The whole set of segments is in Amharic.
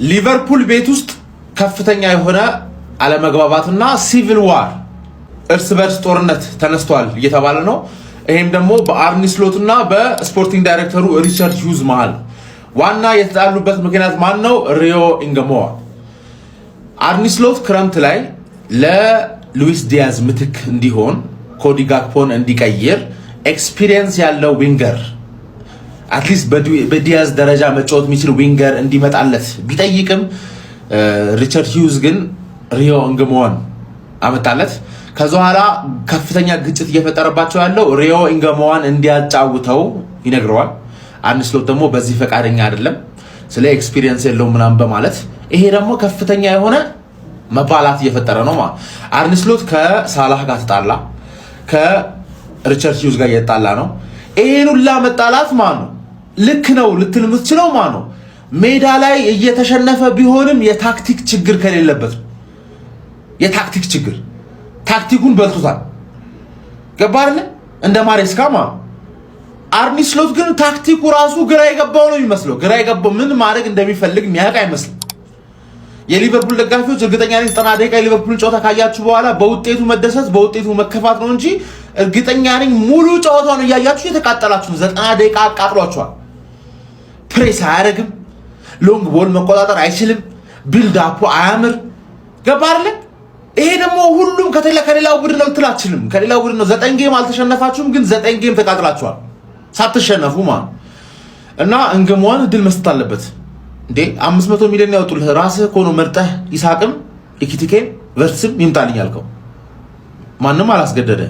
ሊቨርፑል ቤት ውስጥ ከፍተኛ የሆነ አለመግባባትና ሲቪል ዋር እርስ በርስ ጦርነት ተነስቷል እየተባለ ነው። ይሄም ደግሞ በአርኒ ስሎትና በስፖርቲንግ ዳይሬክተሩ ሪቻርድ ሂውዝ መሃል ዋና የተጣሉበት ምክንያት ማን ነው? ሪዮ ኢንገሞዋ። አርኒ ስሎት ክረምት ላይ ለሉዊስ ዲያዝ ምትክ እንዲሆን ኮዲ ጋክፖን እንዲቀይር ኤክስፒሪየንስ ያለው ዊንገር አትሊስት በዲያዝ ደረጃ መጫወት የሚችል ዊንገር እንዲመጣለት ቢጠይቅም ሪቻርድ ሂውዝ ግን ሪዮ ኢንገሞዋን አመጣለት። ከዛ በኋላ ከፍተኛ ግጭት እየፈጠረባቸው ያለው ሪዮ ኢንገሞዋን እንዲያጫውተው ይነግረዋል። አርኒ ስሎት ደግሞ በዚህ ፈቃደኛ አይደለም፣ ስለ ኤክስፒሪየንስ የለውም ምናምን በማለት ይሄ ደግሞ ከፍተኛ የሆነ መባላት እየፈጠረ ነው ማለት። አርኒ ስሎት ከሳላህ ጋር ተጣላ፣ ከሪቻርድ ሂውዝ ጋር እየተጣላ ነው። ይሄን ሁላ መጣላት ማለት ነው ልክ ነው ልትል የምትችለው ማለት ነው ሜዳ ላይ እየተሸነፈ ቢሆንም የታክቲክ ችግር ከሌለበት ነው። የታክቲክ ችግር ታክቲኩን በልቶታል። ገባህ አይደል? እንደ ማሬስካ ማለት አርኒ ስሎት ግን ታክቲኩ ራሱ ግራ የገባው ነው የሚመስለው። ግራ የገባው ምን ማድረግ እንደሚፈልግ የሚያውቅ አይመስልም። የሊቨርፑል ደጋፊዎች እርግጠኛ ነኝ 90 ደቂቃ የሊቨርፑል ጨዋታ ካያችሁ በኋላ በውጤቱ መደሰት በውጤቱ መከፋት ነው እንጂ እርግጠኛ ነኝ ሙሉ ጨዋታውን እያያችሁ የተቃጠላችሁ 90 ደቂቃ አቃጥሏችኋል። ፕሬስ አያደርግም፣ ሎንግ ቦል መቆጣጠር አይችልም፣ ቢልድ አፑ አያምር። ገባህ አይደል? ይሄ ደግሞ ሁሉም ከሌላው ቡድን ነው ልትል አትችልም። ከሌላው ቡድን ነው 9 ጌም አልተሸነፋችሁም፣ ግን 9 ጌም ተቃጥላችኋል ሳትሸነፉ ማለት እና ኢንገሞዋን እድል መስጠት አለበት እንዴ። 500 ሚሊዮን ያወጡልህ ራስህ እኮ ነው መርጠህ ኢሳቅም ኢኪቲኬን ቨርስም ይምጣልኝ ያልከው። ማንንም አላስገደደ።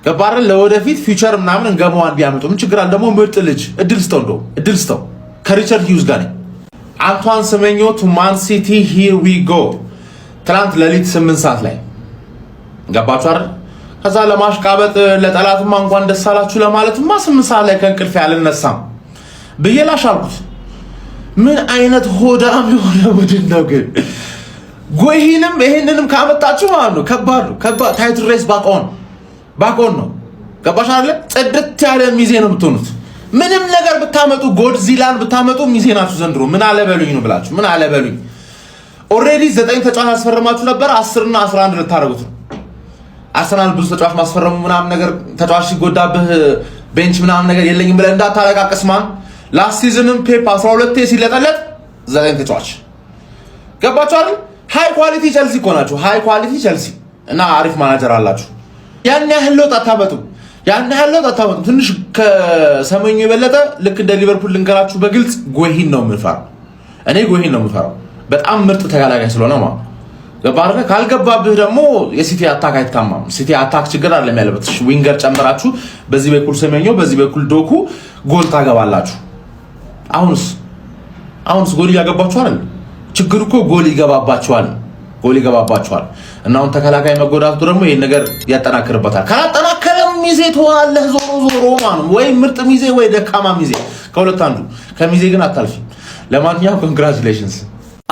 ገባህ አይደል? ለወደፊት ፊውቸር ምናምን ኢንገሞዋን ቢያመጡ ምን ችግር አለ? ደግሞ ምርጥ ልጅ እድል ስጠው፣ እንደው እድል ስጠው። ከሪቻርድ ሂውዝ ጋር ነኝ። አንቷን ሰሜኞ ቱ ማን ሲቲ ሂር ዊ ጎ ትናንት ሌሊት 8 ሰዓት ላይ ገባችሁ አይደል? ከዛ ለማሽቃበጥ ለጠላትማ እንኳን ደስ አላችሁ ለማለትማ 8 ሰዓት ላይ ከእንቅልፍ ያልነሳም ብዬ ላሻልኩት። ምን አይነት ሆዳም የሆነ ቡድን ነው ግን! ጎይሂንም ይሄንንም ካመጣችሁ ማለት ነው ከባድ ነው። ከባድ ታይትል ሬስ ባቆን ነው። ገባሽ አይደል? ጽድት ያለ ሚዜ ነው የምትሆኑት። ምንም ነገር ብታመጡ ጎድዚላን ብታመጡ ሚዜ ናችሁ ዘንድሮ። ምን አለበሉኝ ነው ብላችሁ ምን አለበሉኝ። ኦሬዲ 9 ተጫዋች አስፈረማችሁ ነበር፣ 10 እና 11 ልታረጉት ነው። አርሰናል ብዙ ተጫዋች ማስፈረሙ ምናምን ነገር ተጫዋች ሲጎዳብህ ቤንች ምናምን ነገር የለኝም ብለህ እንዳታለቃቅስ ማን። ላስት ሲዝንም ፔፕ 12 ሲለጠለጥ 9 ተጫዋች ገባችሁ አይደል? ሃይ ኳሊቲ ቸልሲ እኮ ናችሁ። ሃይ ኳሊቲ ቸልሲ እና አሪፍ ማናጀር አላችሁ። ያን ያህል ለውጥ አታመጡም። ትንሽ ከሰመኙ የበለጠ ልክ እንደ ሊቨርፑል ልንገራችሁ በግልጽ ጎይሂን ነው የምፈራው። እኔ ጎይሂን ነው የምፈራው። በጣም ምርጥ ተከላካይ ስለሆነ ማለት ገባህ። ካልገባብህ ደግሞ የሲቲ አታክ አይታማም። ሲቲ አታክ ችግር አይደለም ያለበት። ዊንገር ጨምራችሁ በዚህ በኩል ሰመኞ በዚህ በኩል ዶኩ ጎል ታገባላችሁ። አሁንስ ጎል እያገባችሁ አይደል? ችግሩ እኮ ጎል ይገባባችኋል እና አሁን ተከላካይ መጎዳቱ ደግሞ ይሄን ነገር ያጠናክርበታል። ካላጠናከረም ሚዜ ትሆናለህ ዞሮ ማለት ነው። ወይ ምርጥ ሚዜ ወይ ደካማ ሚዜ፣ ከሁለት አንዱ። ከሚዜ ግን አታልፊ። ለማንኛውም ኮንግራቹሌሽንስ።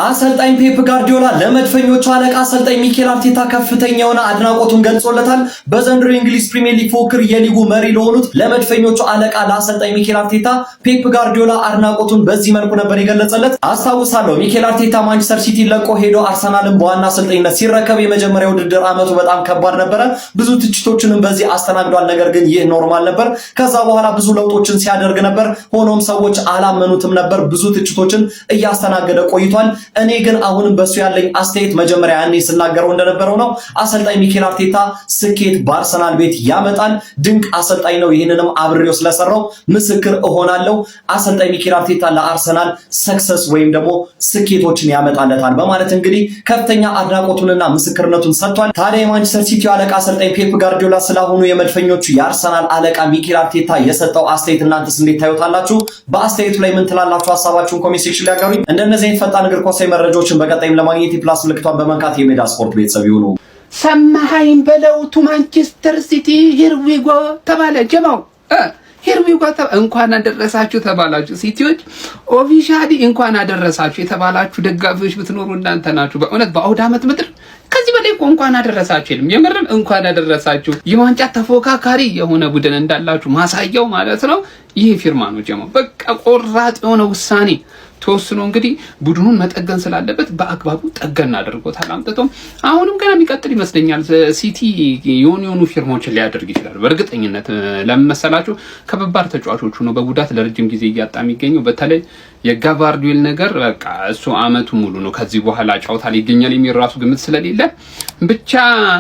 አሰልጣኝ ፔፕ ጋርዲዮላ ለመድፈኞቹ አለቃ አሰልጣኝ ሚኬል አርቴታ ከፍተኛውን አድናቆቱን ገልጾለታል። በዘንድሮ የእንግሊዝ ፕሪሚየር ሊግ ፉክክር የሊጉ መሪ ለሆኑት ለመድፈኞቹ አለቃ ለአሰልጣኝ ሚኬል አርቴታ ፔፕ ጋርዲዮላ አድናቆቱን በዚህ መልኩ ነበር የገለጸለት። አስታውሳለሁ ሚኬል አርቴታ ማንቸስተር ሲቲ ለቆ ሄዶ አርሰናልን በዋና አሰልጣኝነት ሲረከብ የመጀመሪያው ውድድር ዓመቱ በጣም ከባድ ነበረ። ብዙ ትችቶችንም በዚህ አስተናግዷል። ነገር ግን ይህ ኖርማል ነበር። ከዛ በኋላ ብዙ ለውጦችን ሲያደርግ ነበር። ሆኖም ሰዎች አላመኑትም ነበር። ብዙ ትችቶችን እያስተናገደ ቆይቷል። እኔ ግን አሁንም በሱ ያለኝ አስተያየት መጀመሪያ ያኔ ስናገረው እንደነበረው ነው። አሰልጣኝ ሚኬል አርቴታ ስኬት በአርሰናል ቤት ያመጣል። ድንቅ አሰልጣኝ ነው። ይህንንም አብሬው ስለሰራው ምስክር እሆናለሁ። አሰልጣኝ ሚኬል አርቴታ ለአርሰናል ሰክሰስ ወይም ደግሞ ስኬቶችን ያመጣለታል በማለት እንግዲህ ከፍተኛ አድናቆቱንና ምስክርነቱን ሰጥቷል። ታዲያ የማንቸስተር ሲቲ አለቃ አሰልጣኝ ፔፕ ጋርዲዮላ ስለሆኑ የመድፈኞቹ የአርሰናል አለቃ ሚኬል አርቴታ የሰጠው አስተያየት እናንተስ እንዴት ታዩታላችሁ? በአስተያየቱ ላይ ምን ትላላችሁ? ሀሳባችሁን ኮሜንት ሴክሽን ላይ አጋሩኝ። እንደነዚህ አይነት ፈጣን እግር ኳስ መረጃዎችን በቀጣይም ለማግኘት የፕላስ ምልክቷን በመንካት የሜዳ ስፖርት ቤተሰብ ይሁኑ። ሰማሃኝ በለው ቱ ማንቸስተር ሲቲ ሂር ዊ ጎ ተባለ። ጀማው ሂር ዊ ጎ እንኳን አደረሳችሁ ተባላችሁ። ሲቲዎች ኦፊሻሊ እንኳን አደረሳችሁ የተባላችሁ ደጋፊዎች ብትኖሩ እናንተ ናችሁ። በእውነት በአውደ ዓመት ምድር ከዚህ በላይ እንኳን አደረሳችሁ የለም። የምርም እንኳን አደረሳችሁ። የዋንጫ ተፎካካሪ የሆነ ቡድን እንዳላችሁ ማሳያው ማለት ነው። ይህ ፊርማ ነው ጀማው። በቃ ቆራጥ የሆነ ውሳኔ ተወስኖ እንግዲህ ቡድኑን መጠገን ስላለበት በአግባቡ ጠገን አድርጎታል አምጥቶ። አሁንም ገና የሚቀጥል ይመስለኛል። ሲቲ የሆኑ ፊርማዎችን ሊያደርግ ይችላል በእርግጠኝነት። ለምን መሰላችሁ? ከባባድ ተጫዋቾቹ ነው በጉዳት ለረጅም ጊዜ እያጣ የሚገኘው። በተለይ የጋቫርዲዮል ነገር በቃ እሱ አመቱ ሙሉ ነው ከዚህ በኋላ ጫውታ ላይ ይገኛል የሚል ራሱ ግምት ስለሌለ ብቻ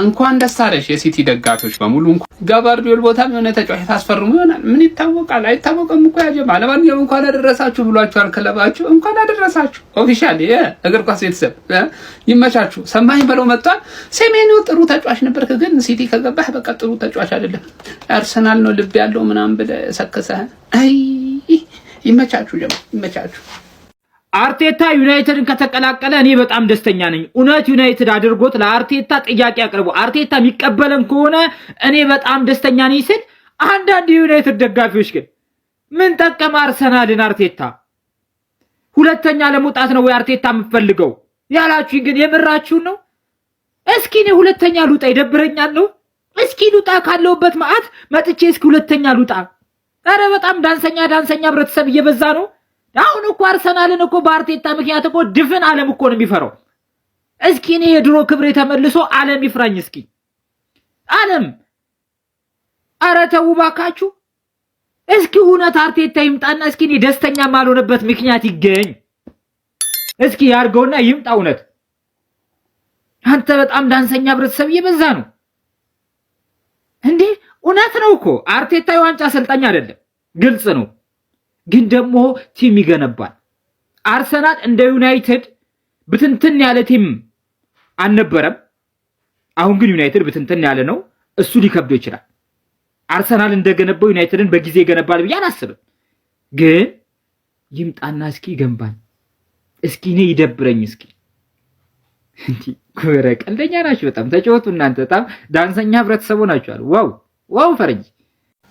እንኳን ደስ አለሽ የሲቲ ደጋፊዎች በሙሉ። ጋቫርዲዮል ቦታ የሆነ ተጫዋች ታስፈርሙ ይሆናል፣ ምን ይታወቃል? አይታወቅም እኮ ያጀማ። ለማንኛውም እንኳን አደረሳችሁ ብሏችኋል ክለባችሁ፣ እንኳን አደረሳችሁ። ኦፊሻሊ እግር ኳስ ቤተሰብ ይመቻችሁ። ሰማኝ በለው መጥቷል። ሴሜኒዮ ጥሩ ተጫዋች ነበርክ፣ ግን ሲቲ ከገባህ በቃ ጥሩ ተጫዋች አይደለም። አርሰናል ነው ልብ ያለው ምናምን ብለህ ሰከሰህ። አይ ይመቻችሁ ጀማ፣ ይመቻችሁ። አርቴታ ዩናይትድን ከተቀላቀለ እኔ በጣም ደስተኛ ነኝ። እውነት ዩናይትድ አድርጎት ለአርቴታ ጥያቄ አቅርቦ አርቴታ የሚቀበለን ከሆነ እኔ በጣም ደስተኛ ነኝ ስል፣ አንዳንድ የዩናይትድ ደጋፊዎች ግን ምን ጠቀመ አርሰናልን አርቴታ? ሁለተኛ ለመውጣት ነው ወይ አርቴታ የምፈልገው ያላችሁ ግን የምራችሁ ነው? እስኪ እኔ ሁለተኛ ሉጣ ይደብረኛል ነው። እስኪ ሉጣ ካለውበት ማአት መጥቼ እስኪ ሁለተኛ ሉጣ። ኧረ በጣም ዳንሰኛ ህብረተሰብ እየበዛ ነው። አሁን እኮ አርሰናልን እኮ በአርቴታ ምክንያት እኮ ድፍን ዓለም እኮ ነው የሚፈራው። እስኪ እኔ የድሮ ክብሬ ተመልሶ ዓለም ይፍራኝ እስኪ ዓለም። ኧረ ተው እባካችሁ። እስኪ እውነት አርቴታ ይምጣና እስኪ እኔ ደስተኛ ማልሆነበት ምክንያት ይገኝ። እስኪ ያርገውና ይምጣ እውነት። አንተ በጣም ዳንሰኛ ህብረተሰብ እየበዛ ነው እንዴ? እውነት ነው እኮ አርቴታ የዋንጫ አሰልጣኝ አይደለም፣ ግልጽ ነው። ግን ደግሞ ቲም ይገነባል። አርሰናል እንደ ዩናይትድ ብትንትን ያለ ቲም አልነበረም። አሁን ግን ዩናይትድ ብትንትን ያለ ነው። እሱ ሊከብደው ይችላል። አርሰናል እንደገነባው ዩናይትድን በጊዜ ይገነባል ብዬ አላስብም። ግን ይምጣና እስኪ ይገንባል። እስኪ እኔ ይደብረኝ እስኪ። እንዴ ኮረ ቀልደኛ ናችሁ በጣም ተጫወቱ እናንተ። በጣም ዳንሰኛ ህብረተሰቡ ናችኋል። ዋው ፈረንጅ።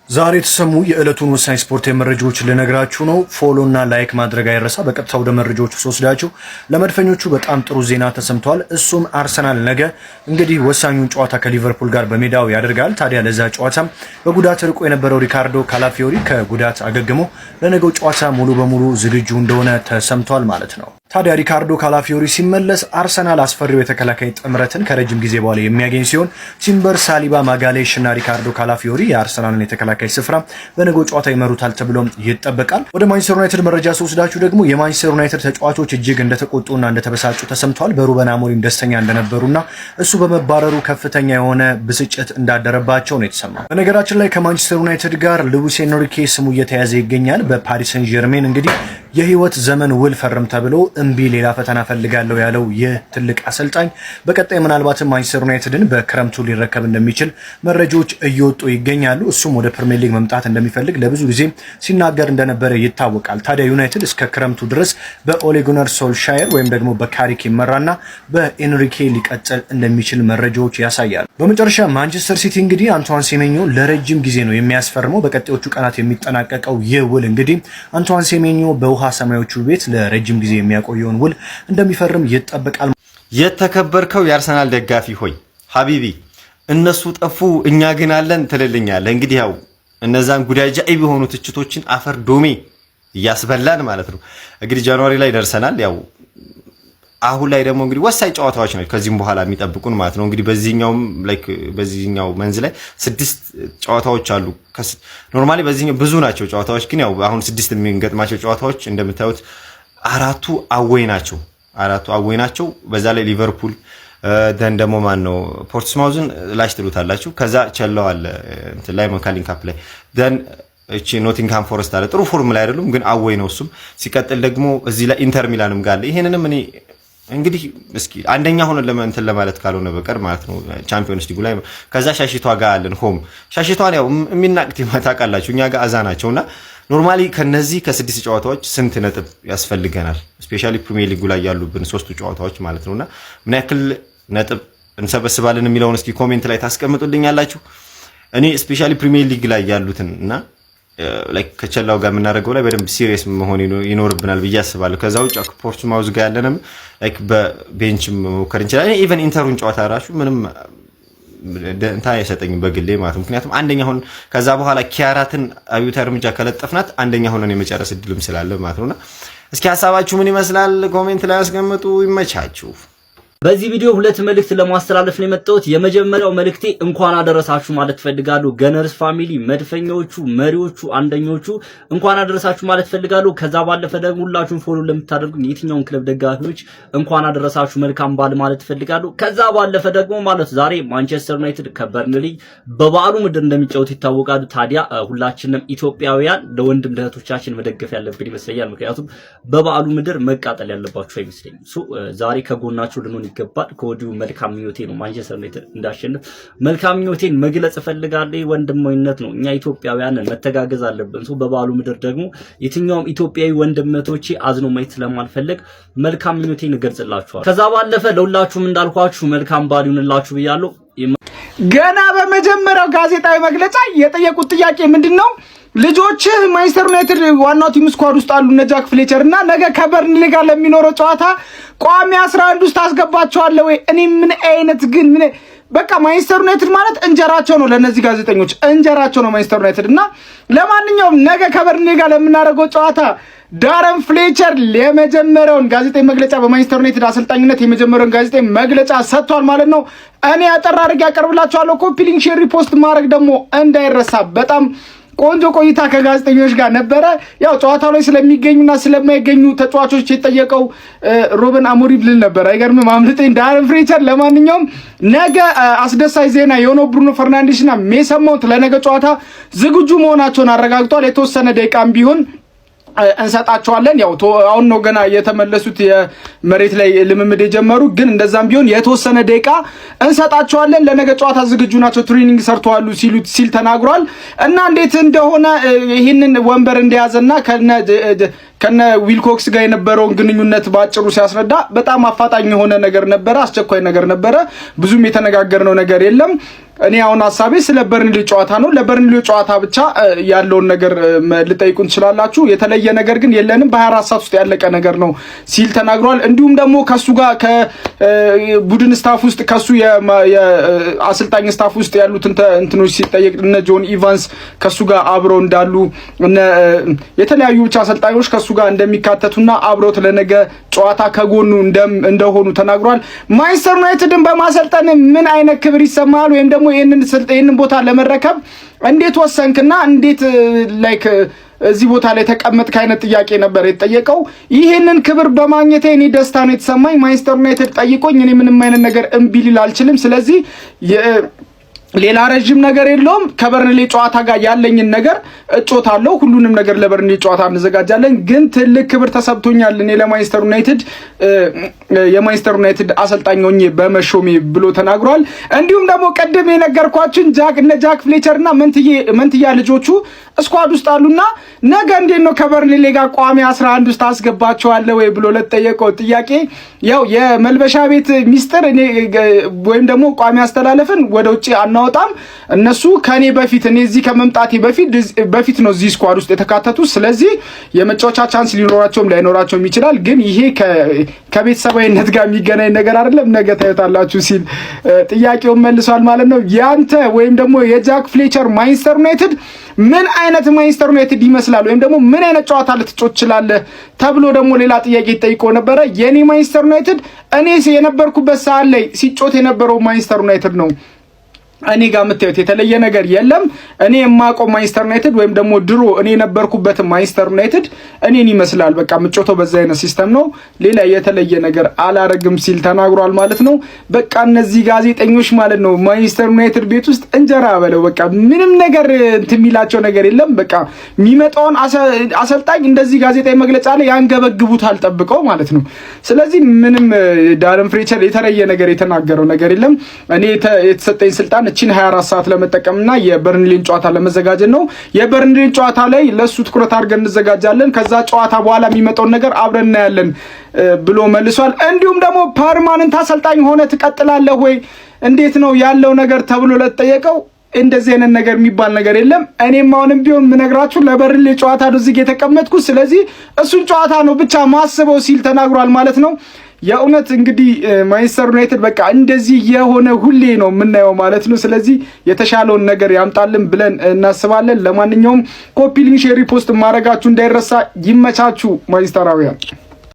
ዛሬ የተሰሙ የዕለቱን ወሳኝ ስፖርታዊ መረጃዎች ልነግራችሁ ነው። ፎሎ እና ላይክ ማድረግ አይረሳ። በቀጥታ ወደ መረጃዎቹ ስወስዳችሁ ለመድፈኞቹ በጣም ጥሩ ዜና ተሰምቷል። እሱም አርሰናል ነገ እንግዲህ ወሳኙን ጨዋታ ከሊቨርፑል ጋር በሜዳው ያደርጋል። ታዲያ ለዛ ጨዋታ በጉዳት ርቆ የነበረው ሪካርዶ ካላፊዮሪ ከጉዳት አገግሞ ለነገው ጨዋታ ሙሉ በሙሉ ዝግጁ እንደሆነ ተሰምቷል ማለት ነው። ታዲያ ሪካርዶ ካላፊዮሪ ሲመለስ አርሰናል አስፈሪው የተከላካይ ጥምረትን ከረጅም ጊዜ በኋላ የሚያገኝ ሲሆን ቲምበር፣ ሳሊባ፣ ማጋሌሽ እና ሪካርዶ ካላፊዮሪ የአርሰናልን የተከላካይ ስፍራ በነገው ጨዋታ ይመሩታል ተብሎ ይጠበቃል። ወደ ማንቸስተር ዩናይትድ መረጃ ስወስዳችሁ ደግሞ የማንቸስተር ዩናይትድ ተጫዋቾች እጅግ እንደተቆጡና እንደተበሳጩ ተሰምቷል። በሩበን አሞሪም ደስተኛ እንደነበሩና እሱ በመባረሩ ከፍተኛ የሆነ ብስጭት እንዳደረባቸው ነው የተሰማው። በነገራችን ላይ ከማንቸስተር ዩናይትድ ጋር ሉዊስ ኤንሪኬ ስሙ እየተያዘ ይገኛል። በፓሪስ ሰን ጀርሜን እንግዲህ የህይወት ዘመን ውል ፈርም ተብሎ እምቢ ሌላ ፈተና ፈልጋለሁ ያለው ይህ ትልቅ አሰልጣኝ በቀጣይ ምናልባትም ማንቸስተር ዩናይትድን በክረምቱ ሊረከብ እንደሚችል መረጃዎች እየወጡ ይገኛሉ። እሱም ወደ ፕሪሚየር ሊግ መምጣት እንደሚፈልግ ለብዙ ጊዜ ሲናገር እንደነበረ ይታወቃል። ታዲያ ዩናይትድ እስከ ክረምቱ ድረስ በኦሌ ጉናር ሶልሻየር ወይም ደግሞ በካሪክ ይመራና በኤንሪኬ ሊቀጥል እንደሚችል መረጃዎች ያሳያሉ። በመጨረሻ ማንቸስተር ሲቲ እንግዲህ አንቷን ሴሜኞ ለረጅም ጊዜ ነው የሚያስፈርመው። በቀጣዮቹ ቀናት የሚጠናቀቀው ይህ ውል እንግዲህ አንቷን ሴሜኞ በውሃ ሰማዮቹ ቤት ለረጅም ጊዜ የሚያቆየውን ውል እንደሚፈርም ይጠበቃል። የተከበርከው የአርሰናል ደጋፊ ሆይ ሀቢቢ እነሱ ጠፉ እኛ ግን አለን ትልልኛለህ። እንግዲህ ያው እነዛን ጉዳይ ጃኢብ የሆኑ ትችቶችን አፈር ዶሜ እያስበላን ማለት ነው። እንግዲህ ጃንዋሪ ላይ ደርሰናል። ያው አሁን ላይ ደግሞ እንግዲህ ወሳኝ ጨዋታዎች ናቸው ከዚህም በኋላ የሚጠብቁን ማለት ነው። እንግዲህ በዚህኛው መንዝ ላይ 6 ጨዋታዎች አሉ። ኖርማሊ በዚህኛው ብዙ ናቸው ጨዋታዎች፣ ግን ያው አሁን 6 የሚገጥማቸው ጨዋታዎች እንደምታዩት አራቱ አዌይ ናቸው። በዛ ላይ ሊቨርፑል ደን ደግሞ ማን ነው ፖርትስማውዝን ላሽ ትሉታላችሁ። ከዛ ቸለዋል እንትን ላይ መካሊን ካፕ ላይ ደን እቺ ኖቲንግሃም ፎረስት አለ። ጥሩ ፎርም ላይ አይደሉም ግን አዌይ ነው እሱም። ሲቀጥል ደግሞ እዚህ ላይ ኢንተር ሚላንም ጋር አለ። ይሄንንም እኔ እንግዲህ እስኪ አንደኛ ሆነ ለማንተን ለማለት ካልሆነ በቀር ማለት ነው ቻምፒዮንስ ሊግ ላይ ከዛ ሻሽቷ ጋር አለን ሆም ሻሽቷን ያው የሚናቅት ታውቃላችሁ እኛ ጋር አዛ ናቸውና ኖርማሊ ከነዚህ ከ6 ጨዋታዎች ስንት ነጥብ ያስፈልገናል? ስፔሻሊ ፕሪሚየር ሊጉ ላይ ያሉብን 3 ጨዋታዎች ማለት ነውና ምን ያክል ነጥብ እንሰበስባለን የሚለውን እስኪ ኮሜንት ላይ ታስቀምጡልኛላችሁ። እኔ ስፔሻሊ ፕሪሚየር ሊግ ላይ ያሉትን እና ላይክ ከቸላው ጋር የምናደርገው ላይ በደንብ ሲሪየስ መሆን ይኖርብናል ብዬ አስባለሁ። ከዛ ውጭ ፖርትስማውዝ ጋር ያለንም ላይክ በቤንች መሞከር እንችላለን። ኢቨን ኢንተሩን ጨዋታ ራሱ ምንም እንታ አይሰጠኝም በግሌ ማለት ነው። ምክንያቱም አንደኛ ሆነን ከዛ በኋላ ኪያራትን አብዮታዊ እርምጃ ከለጠፍናት አንደኛ ሆነን የመጨረስ እድልም ስላለ ማለት ነውና እስኪ ሐሳባችሁ ምን ይመስላል? ኮሜንት ላይ አስቀምጡ። ይመቻችሁ። በዚህ ቪዲዮ ሁለት መልእክት ለማስተላለፍ ነው የመጣሁት። የመጀመሪያው መልእክቴ እንኳን አደረሳችሁ ማለት ፈልጋለሁ። ገነርስ ፋሚሊ፣ መድፈኞቹ፣ መሪዎቹ፣ አንደኞቹ እንኳን አደረሳችሁ ማለት ፈልጋለሁ። ከዛ ባለፈ ደግሞ ሁላችሁም ፎሎ ለምታደርጉ የትኛውን ክለብ ደጋፊዎች እንኳን አደረሳችሁ መልካም በዓል ማለት ፈልጋለሁ። ከዛ ባለፈ ደግሞ ማለት ዛሬ ማንቸስተር ዩናይትድ ከበርንሊ በበዓሉ ምድር እንደሚጫወት ይታወቃሉ። ታዲያ ሁላችንም ኢትዮጵያውያን ለወንድም እህቶቻችን መደገፍ ያለብን ይመስለኛል። ምክንያቱም በበዓሉ ምድር መቃጠል ያለባችሁ አይመስለኝም። ዛሬ ከጎናችሁ ልንሆን ይገባል። ከወዲሁ መልካም ምኞቴ ነው ማንቸስተር ዩናይትድ እንዳሸንፍ መልካም ምኞቴን መግለጽ እፈልጋለሁ። ወንድማዊነት ነው። እኛ ኢትዮጵያውያን መተጋገዝ አለብን። በበዓሉ ምድር ደግሞ የትኛውም ኢትዮጵያዊ ወንድመቶቼ አዝኖ ማየት ስለማልፈልግ መልካም ምኞቴን እገልጽላችኋለሁ። ከዛ ባለፈ ለሁላችሁም እንዳልኳችሁ መልካም በዓል ይሁንላችሁ ብያለሁ። ገና በመጀመሪያው ጋዜጣዊ መግለጫ የጠየቁት ጥያቄ ምንድነው? ልጆችህ ማንቸስተር ዩናይትድ ዋናው ቲም ስኳድ ውስጥ አሉ እነ ጃክ ፍሌቸር እና ነገ ከበርንሊ ጋር ለሚኖረው ጨዋታ ቋሚ 11 ውስጥ አስገባቸዋለሁ ወይ? እኔ ምን አይነት ግን ምን በቃ ማንቸስተር ዩናይትድ ማለት እንጀራቸው ነው። ለነዚህ ጋዜጠኞች እንጀራቸው ነው ማንቸስተር ዩናይትድ እና ለማንኛውም ነገ ከበርንሊ ጋር ለምናደርገው ጨዋታ ዳረን ፍሌቸር የመጀመሪያውን ጋዜጣዊ መግለጫ በማንቸስተር ዩናይትድ አሰልጣኝነት የመጀመሪያውን ጋዜጣዊ መግለጫ ሰጥቷል ማለት ነው። እኔ አጠር አድርጌ ያቀርብላችኋለሁ። ኮፒ ሊንክ፣ ሼር፣ ሪፖስት ማድረግ ደግሞ እንዳይረሳ። በጣም ቆንጆ ቆይታ ከጋዜጠኞች ጋር ነበረ። ያው ጨዋታው ላይ ስለሚገኙና ስለማይገኙ ተጫዋቾች የጠየቀው ሩበን አሞሪም ልል ነበር። አይገርምም? አምልጠኝ ዳረን ፍሌቸር። ለማንኛውም ነገ አስደሳች ዜና የሆነው ብሩኖ ፈርናንዴስና ሜሰን ማውንት ለነገ ጨዋታ ዝግጁ መሆናቸውን አረጋግጧል። የተወሰነ ደቂቃም ቢሆን እንሰጣቸዋለን። ያው አሁን ነው ገና የተመለሱት የመሬት ላይ ልምምድ የጀመሩ፣ ግን እንደዛም ቢሆን የተወሰነ ደቂቃ እንሰጣቸዋለን። ለነገ ጨዋታ ዝግጁ ናቸው፣ ትሬኒንግ ሰርተዋል ሲል ተናግሯል። እና እንዴት እንደሆነ ይህንን ወንበር እንደያዘና ከነ ዊልኮክስ ጋር የነበረውን ግንኙነት ባጭሩ ሲያስረዳ በጣም አፋጣኝ የሆነ ነገር ነበረ፣ አስቸኳይ ነገር ነበረ። ብዙም የተነጋገርነው ነገር የለም። እኔ አሁን ሐሳቤ ስለ በርንሊ ጨዋታ ነው። ለበርንሊ ጨዋታ ብቻ ያለውን ነገር ልጠይቁን ትችላላችሁ። የተለየ ነገር ግን የለንም፣ በ24 ሰዓት ውስጥ ያለቀ ነገር ነው ሲል ተናግሯል። እንዲሁም ደግሞ ከሱ ጋር ከቡድን ስታፍ ውስጥ ከሱ የአሰልጣኝ ስታፍ ውስጥ ያሉትን እንትኖች ሲጠየቅ እነ ጆን ኢቫንስ ከሱ ጋር አብረው እንዳሉ የተለያዩ ብቻ አሰልጣኞች ከሱ ጋር እንደሚካተቱና አብረው ለነገ ጨዋታ ከጎኑ እንደሆኑ ተናግሯል። ማንቸስተር ዩናይትድን በማሰልጠን ምን አይነት ክብር ይሰማል ወይም ደግሞ ይሄንን ቦታ ለመረከብ እንዴት ወሰንክና እንዴት ላይክ እዚህ ቦታ ላይ ተቀመጥክ አይነት ጥያቄ ነበር የተጠየቀው። ይሄንን ክብር በማግኘቴ እኔ ደስታ ነው የተሰማኝ። ማንቸስተር ዩናይትድ ጠይቆኝ እኔ ምንም አይነት ነገር እምቢ ልል አልችልም። ስለዚህ ሌላ ረጅም ነገር የለውም። ከበርንሊ ጨዋታ ጋር ያለኝን ነገር እጮታለሁ። ሁሉንም ነገር ለበርንሊ ጨዋታ እንዘጋጃለን። ግን ትልቅ ክብር ተሰብቶኛል እኔ ለማንቸስተር ዩናይትድ የማንቸስተር ዩናይትድ አሰልጣኝ ሆኜ በመሾሜ ብሎ ተናግሯል። እንዲሁም ደግሞ ቀደም የነገርኳችሁን ጃክ ፍሌቸርና መንትያ ልጆቹ ስኳድ ውስጥ አሉና ነገ እንዴት ነው ከበርንሊ ጋር ቋሚ 11 ውስጥ አስገባቸዋለሁ ወይ ብሎ ለተጠየቀው ጥያቄ ያው የመልበሻ ቤት ሚስጥር እኔ ወይም ደግሞ ቋሚ አስተላለፍን ወደ ውጪ አናወጣም። እነሱ ከኔ በፊት እኔ እዚህ ከመምጣቴ በፊት ነው እዚህ ስኳድ ውስጥ የተካተቱት። ስለዚህ የመጫወቻ ቻንስ ሊኖራቸውም ላይኖራቸውም ይችላል። ግን ይሄ ከቤተሰባዊነት ጋር የሚገናኝ ነገር አይደለም፣ ነገ ታዩታላችሁ ሲል ጥያቄውን መልሷል ማለት ነው። ያንተ ወይም ደግሞ የጃክ ፍሌቸር ማንቸስተር ዩናይትድ ምን አይነት ማንቸስተር ዩናይትድ ይመስላል ወይም ደግሞ ምን አይነት ጨዋታ ልትጮት ይችላል ተብሎ ደግሞ ሌላ ጥያቄ ጠይቆ ነበረ። የኔ ማንቸስተር ዩናይትድ እኔ የነበርኩበት ሰዓት ላይ ሲጮት የነበረው ማንቸስተር ዩናይትድ ነው። እኔ ጋር የምታዩት የተለየ ነገር የለም። እኔ የማውቀው ማንቸስተር ዩናይትድ ወይም ደግሞ ድሮ እኔ የነበርኩበት ማንቸስተር ዩናይትድ እኔን ይመስላል። በቃ የምጮተው በዛ አይነት ሲስተም ነው። ሌላ የተለየ ነገር አላረግም ሲል ተናግሯል ማለት ነው። በቃ እነዚህ ጋዜጠኞች ማለት ነው ማንቸስተር ዩናይትድ ቤት ውስጥ እንጀራ በለው በቃ ምንም ነገር እንትን የሚላቸው ነገር የለም። በቃ የሚመጣውን አሰልጣኝ እንደዚህ ጋዜጣዊ መግለጫ ላይ ያንገበግቡታል ጠብቀው ማለት ነው። ስለዚህ ምንም ዳረን ፍሌቸር የተለየ ነገር የተናገረው ነገር የለም። እኔ የተሰጠኝ ስልጣን እቺን 24 ሰዓት ለመጠቀምና የበርንሊን ጨዋታ ለመዘጋጀት ነው። የበርንሊን ጨዋታ ላይ ለሱ ትኩረት አድርገን እንዘጋጃለን። ከዛ ጨዋታ በኋላ የሚመጣውን ነገር አብረን እናያለን ብሎ መልሷል። እንዲሁም ደግሞ ፐርማነንት አሰልጣኝ ሆነ ትቀጥላለህ ወይ እንዴት ነው ያለው ነገር ተብሎ ለተጠየቀው እንደዚህ አይነት ነገር የሚባል ነገር የለም። እኔም አሁንም ቢሆን ምነግራችሁ ለበርንሊ ጨዋታ ነው እዚህ የተቀመጥኩት። ስለዚህ እሱን ጨዋታ ነው ብቻ ማስበው ሲል ተናግሯል ማለት ነው። የእውነት እንግዲህ ማንቸስተር ዩናይትድ በቃ እንደዚህ የሆነ ሁሌ ነው የምናየው ማለት ነው። ስለዚህ የተሻለውን ነገር ያምጣልን ብለን እናስባለን። ለማንኛውም ኮፒ ሊንክ ሼር ሪፖስት ማድረጋችሁ እንዳይረሳ። ይመቻችሁ ማንቸስተራውያን።